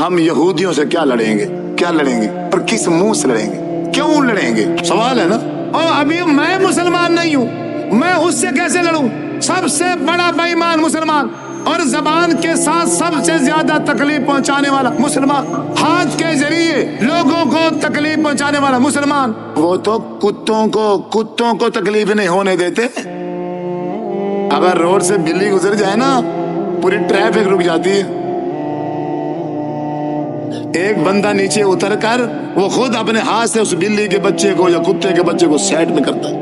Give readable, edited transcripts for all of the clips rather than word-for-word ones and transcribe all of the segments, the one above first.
ہم یہودیوں سے کیا لڑیں گے اور کس منہ سے لڑیں گے؟ کیوں لڑیں گے؟ سوال ہے نا۔ اور ابھی میں مسلمان نہیں ہوں، میں اس سے کیسے لڑوں؟ سب سے بڑا بے ایمان مسلمان، اور زبان کے ساتھ سب سے زیادہ تکلیف پہنچانے والا مسلمان، ہاتھ کے ذریعے لوگوں کو تکلیف پہنچانے والا مسلمان۔ وہ تو کتوں کو تکلیف نہیں ہونے دیتے۔ اگر روڈ سے بلی گزر جائے نا، پوری ٹریفک رک جاتی ہے۔ ایک بندہ نیچے اتر کر وہ خود اپنے ہاتھ سے اس بلی کے بچے کو یا کتے کے بچے کو سائڈ میں کرتا ہے،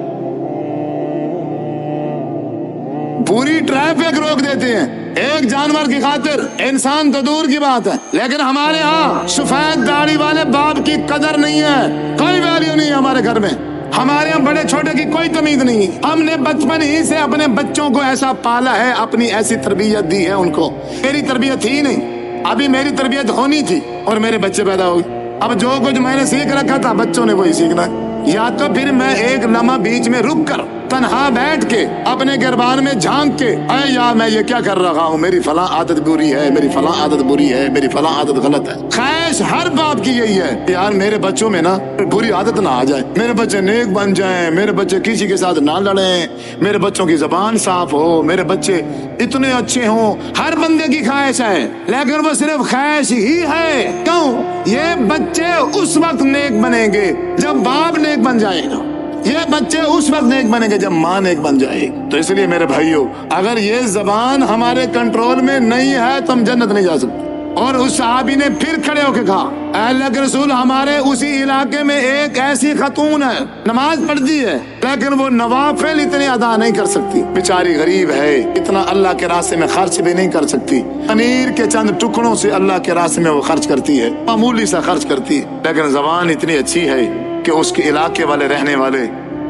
پوری ٹریفک روک دیتے ہیں ایک جانور کی خاطر۔ انسان تو دور کی بات ہے، لیکن ہمارے ہاں سفید داڑھی والے باپ کی قدر نہیں ہے، کوئی ویلیو نہیں ہے ہمارے گھر میں۔ ہمارے یہاں بڑے چھوٹے کی کوئی تمیز نہیں ہے۔ ہم نے بچپن ہی سے اپنے بچوں کو ایسا پالا ہے، اپنی ایسی تربیت دی ہے ان کو۔ میری تربیت تھی نہیں، ابھی میری تربیت ہونی تھی اور میرے بچے پیدا ہو گئے۔ اب جو کچھ میں نے سیکھ رکھا تھا بچوں نے وہی سیکھنا ہے۔ یا تو پھر میں ایک لمحہ بیچ میں رک کر تنہا بیٹھ کے اپنے گربان میں جھانک کے، اے یار میں یہ کیا کر رہا ہوں، میری فلاں عادت بری ہے، میری فلاں عادت بری ہے، میری فلاں عادت غلط ہے۔ خواہش ہر باپ کی یہی ہے، یار میرے بچوں میں نا بری عادت نہ آ جائے، میرے بچے نیک بن جائیں، میرے بچے کسی کے ساتھ نہ لڑیں، میرے بچوں کی زبان صاف ہو، میرے بچے اتنے اچھے ہوں۔ ہر بندے کی خواہش ہے، لیکن وہ صرف خواہش ہی ہے۔ کیوں؟ یہ بچے اس وقت نیک بنیں گے جب باپ نیک بن جائے گا، یہ بچے اس وقت نیک بنیں گے جب ماں نیک بن جائے گی۔ تو اس لیے میرے بھائیوں، اگر یہ زبان ہمارے کنٹرول میں نہیں ہے تو ہم جنت نہیں جا سکتے۔ اور اس صحابی نے پھر کھڑے ہو کے کہا، اے اللہ کے رسول، ہمارے اسی علاقے میں ایک ایسی خاتون ہے، نماز پڑھتی ہے لیکن وہ نوافل اتنے ادا نہیں کر سکتی، بیچاری غریب ہے، اتنا اللہ کے راستے میں خرچ بھی نہیں کر سکتی، پنیر کے چند ٹکڑوں سے اللہ کے راستے میں وہ خرچ کرتی ہے، معمولی سا خرچ کرتی ہے، لیکن زبان اتنی اچھی ہے کہ اس کے علاقے والے رہنے والے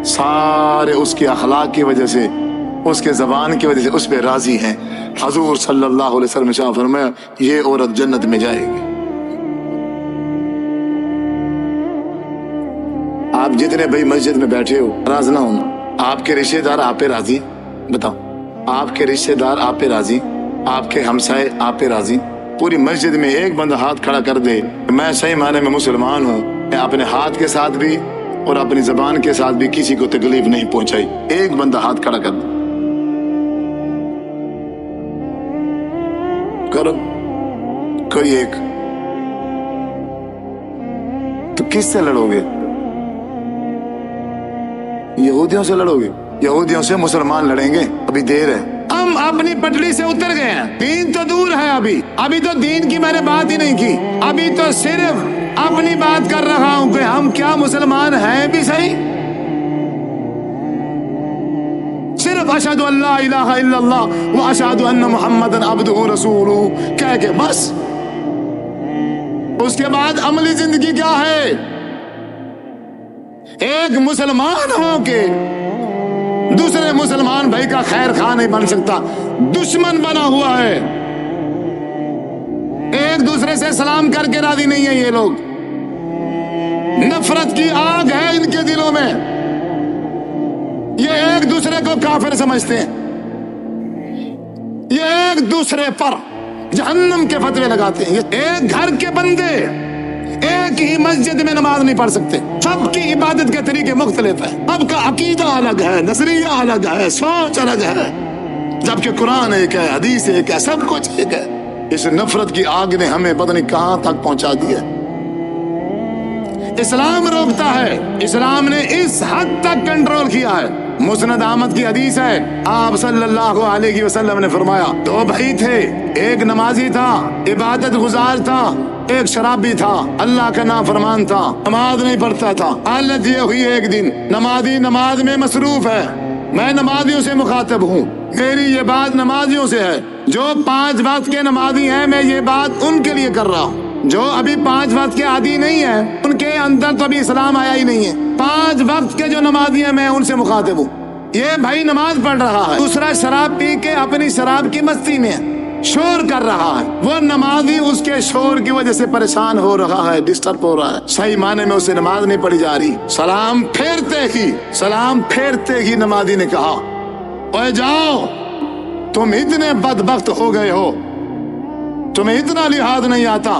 سارے اس کے اخلاق کی وجہ سے، اس کے زبان کی وجہ سے اس پہ راضی ہیں۔ حضور صلی اللہ علیہ وسلم نے فرمایا یہ عورت جنت میں جائے گی۔ آپ جتنے بھائی مسجد میں بیٹھے ہو، ناراض نہ ہونا۔ آپ کے رشتے دار آپ پہ راضی؟ بتاؤ، آپ کے رشتے دار آپ پہ راضی؟ آپ کے ہمسائے آپ پہ راضی؟ پوری مسجد میں ایک بندہ ہاتھ کھڑا کر دے میں صحیح معنی میں مسلمان ہوں، میں اپنے ہاتھ کے ساتھ بھی اور اپنی زبان کے ساتھ بھی کسی کو تکلیف نہیں پہنچائی، ایک بندہ ہاتھ کھڑا کر دے، کرو کوئی ایک، تو کس سے لڑو گے؟ یہودیوں سے لڑو گے؟ یہودیوں سے مسلمان لڑیں گے؟ ابھی دیر ہے، ہم اپنی پٹڑی سے اتر گئے ہیں، دین تو دور ہے، ابھی تو دین کی میں نے بات ہی نہیں کی، ابھی تو صرف اپنی بات کر رہا ہوں کہ ہم کیا مسلمان ہیں بھی صحیح؟ صرف اشہد ان لا الہ الا اللہ و اشہد ان محمد عبدہ رسولہ کہہ کے بس۔ اس کے بعد عملی زندگی کیا ہے؟ ایک مسلمان ہو کے دوسرے مسلمان بھائی کا خیر خواہ نہیں بن سکتا، دشمن بنا ہوا ہے، ایک دوسرے سے سلام کر کے راضی نہیں ہے، یہ لوگ نفرت کی آگ ہے ان کے دلوں میں، یہ ایک دوسرے کو کافر سمجھتے ہیں، یہ ایک دوسرے پر جہنم کے فتوے لگاتے ہیں۔ ایک گھر کے بندے ایک ہی مسجد میں نماز نہیں پڑھ سکتے، سب کی عبادت کے طریقے مختلف ہیں، سب کا عقیدہ الگ ہے، نظریہ الگ ہے، سوچ الگ ہے، جبکہ قرآن ایک ہے، حدیث ایک ہے، سب کچھ ایک ہے۔ اس نفرت کی آگ نے ہمیں پتہ نہیں کہاں تک پہنچا دیا۔ اسلام روکتا ہے، اسلام نے اس حد تک کنٹرول کیا ہے۔ مسند احمد کی حدیث ہے، آپ صلی اللہ علیہ وسلم نے فرمایا، دو بھائی تھے، ایک نمازی تھا، عبادت گزار تھا، ایک شرابی تھا، اللہ کا نافرمان تھا، نماز نہیں پڑھتا تھا۔ حالت یہ ہوئی ایک دن نمازی نماز میں مصروف ہے، میں نمازیوں سے مخاطب ہوں، میری یہ بات نمازیوں سے ہے، جو 5 وقت کے نمازی ہیں میں یہ بات ان کے لیے کر رہا ہوں، جو ابھی 5 وقت کے عادی نہیں ہیں ان کے اندر تو ابھی اسلام آیا ہی نہیں ہے، 5 وقت کے جو نمازی ہیں میں ان سے مخاطب ہوں۔ یہ بھائی نماز پڑھ رہا ہے، دوسرا شراب پی کے اپنی شراب کی مستی میں شور کر رہا ہے، وہ نمازی اس کے شور کی وجہ سے پریشان ہو رہا ہے، ڈسٹرب ہو رہا ہے، صحیح معنی میں اسے نماز نہیں پڑھی جا رہی۔ سلام پھیرتے ہی نمازی نے کہا، اوے جاؤ، تم اتنے بدبخت ہو گئے ہو، تمہیں اتنا لحاظ نہیں آتا،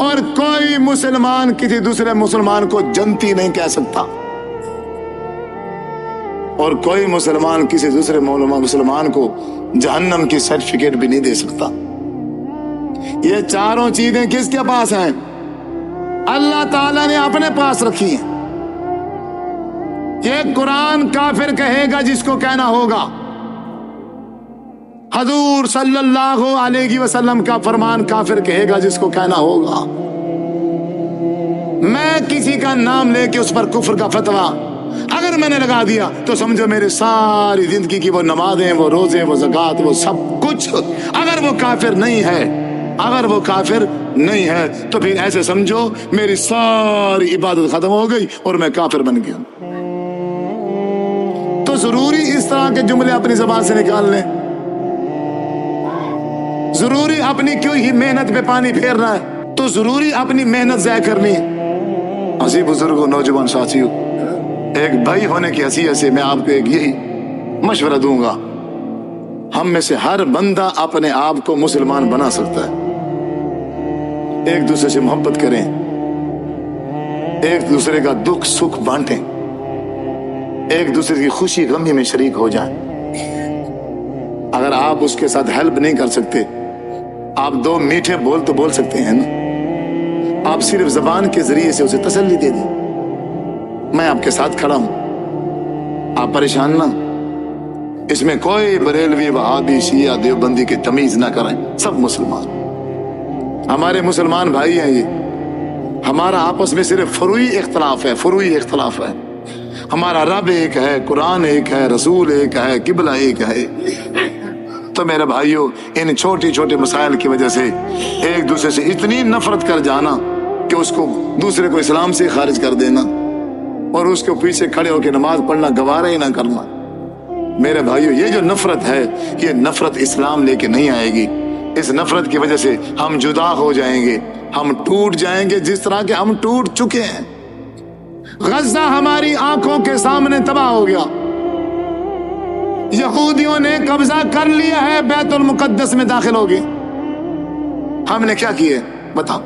اور کوئی مسلمان کسی دوسرے مسلمان کو جنتی نہیں کہہ سکتا، اور کوئی مسلمان کسی دوسرے مسلمان کو جہنم کی سرٹیفکیٹ بھی نہیں دے سکتا۔ یہ چاروں چیزیں کس کے پاس ہیں؟ اللہ تعالیٰ نے اپنے پاس رکھی ہیں۔ یہ قرآن کافر کہے گا جس کو کہنا ہوگا، حضور صلی اللہ علیہ وسلم کا فرمان کافر کہے گا جس کو کہنا ہوگا۔ میں کسی کا نام لے کے اس پر کفر کا فتویٰ اگر میں نے لگا دیا تو سمجھو میرے ساری زندگی کی وہ نمازیں، وہ روزے، وہ زکوٰۃ، وہ سب کچھ، اگر وہ کافر نہیں ہے، اگر وہ کافر نہیں ہے تو پھر ایسے سمجھو میری ساری عبادت ختم ہو گئی اور میں کافر بن گیا۔ تو ضروری اس طرح کے جملے اپنی زبان سے نکال لیں؟ ضروری اپنی کیوں ہی محنت پہ پانی پھیرنا ہے؟ تو ضروری اپنی محنت ضائع کرنی ہے؟ عزیز بزرگوں، نوجوان ساتھیوں، ایک بھائی ہونے کی حیثیت سے میں آپ کو ایک یہی مشورہ دوں گا، ہم میں سے ہر بندہ اپنے آپ کو مسلمان بنا سکتا ہے۔ ایک دوسرے سے محبت کریں، ایک دوسرے کا دکھ سکھ بانٹیں، ایک دوسرے کی خوشی غمی میں شریک ہو جائیں۔ اگر آپ اس کے ساتھ ہیلپ نہیں کر سکتے، آپ دو میٹھے بول تو بول سکتے ہیں نا، آپ صرف زبان کے ذریعے سے اسے تسلی دے دیں، میں آپ کے ساتھ کھڑا ہوں، آپ پریشان نہ۔ اس میں کوئی بریلوی، وہابی، شیعہ، دیوبندی کی تمیز نہ کریں، سب مسلمان، ہمارے مسلمان بھائی ہیں۔ یہ ہمارا آپس میں صرف فروعی اختلاف ہے، فروعی اختلاف ہے۔ ہمارا رب ایک ہے، قرآن ایک ہے، رسول ایک ہے، قبلہ ایک ہے۔ تو میرے بھائیوں، ان چھوٹی چھوٹے مسائل کی وجہ سے ایک دوسرے سے اتنی نفرت کر جانا کہ اس کو دوسرے کو اسلام سے خارج کر دینا اور اس کے پیچھے کھڑے ہو کے نماز پڑھنا گوارا ہی نہ کرنا، میرے بھائیوں یہ جو نفرت ہے، یہ نفرت اسلام لے کے نہیں آئے گی۔ اس نفرت کی وجہ سے ہم جدا ہو جائیں گے، ہم ٹوٹ جائیں گے جس طرح کہ ہم ٹوٹ چکے ہیں۔ غزہ ہماری آنکھوں کے سامنے تباہ ہو گیا، یہودیوں نے قبضہ کر لیا ہے، بیت المقدس میں داخل ہو گئے، ہم نے کیا کیے بتاؤ؟